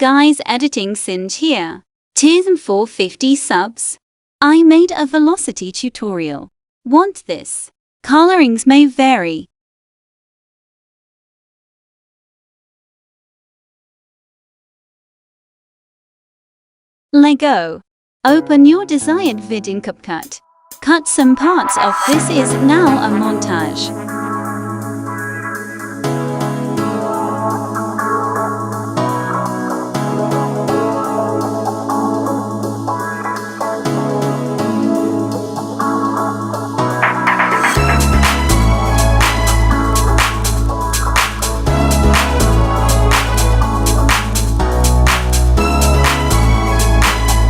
guys, editing Singe here. Cheers for 50 subs. I made a velocity tutorial. Want this? Colorings may vary. Lego. Open your desired vid in CapCut. Cut some parts off. This is now a montage.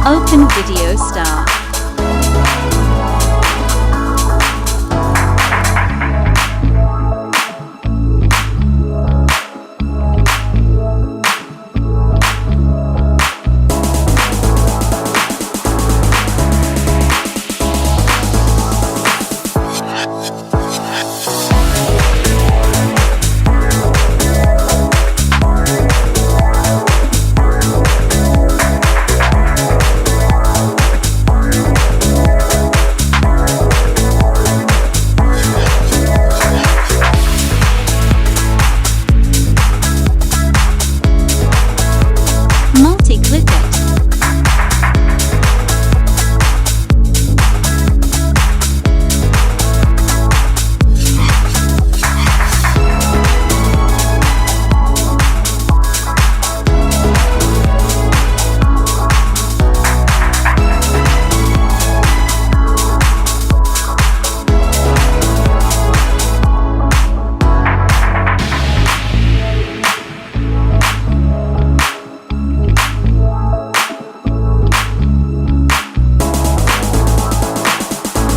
Open Video Star. Multi-click it.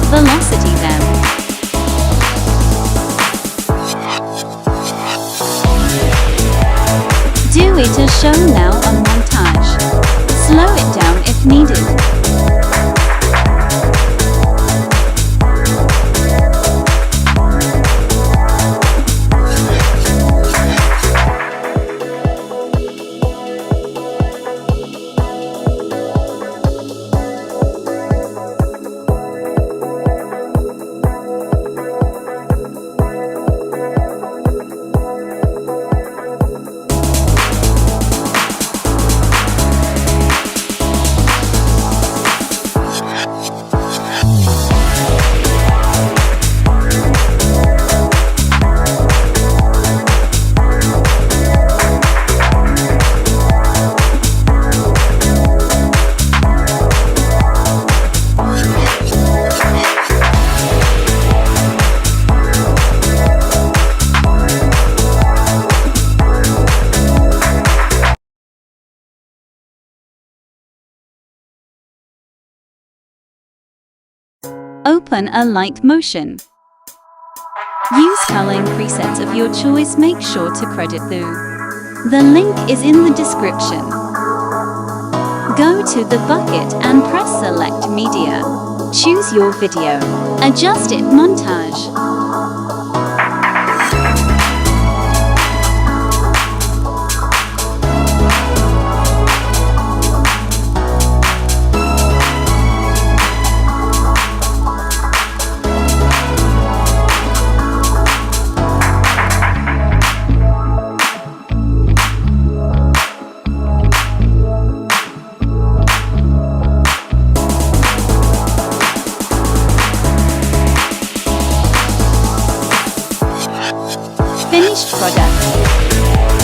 Velocity them. Do it as shown now on montage. Slow it down if needed. Open Alight Motion. Use coloring presets of your choice. Make sure to credit the link is in the description. Go to the bucket and press Select Media. Choose your video. Adjust it montage. Finished product.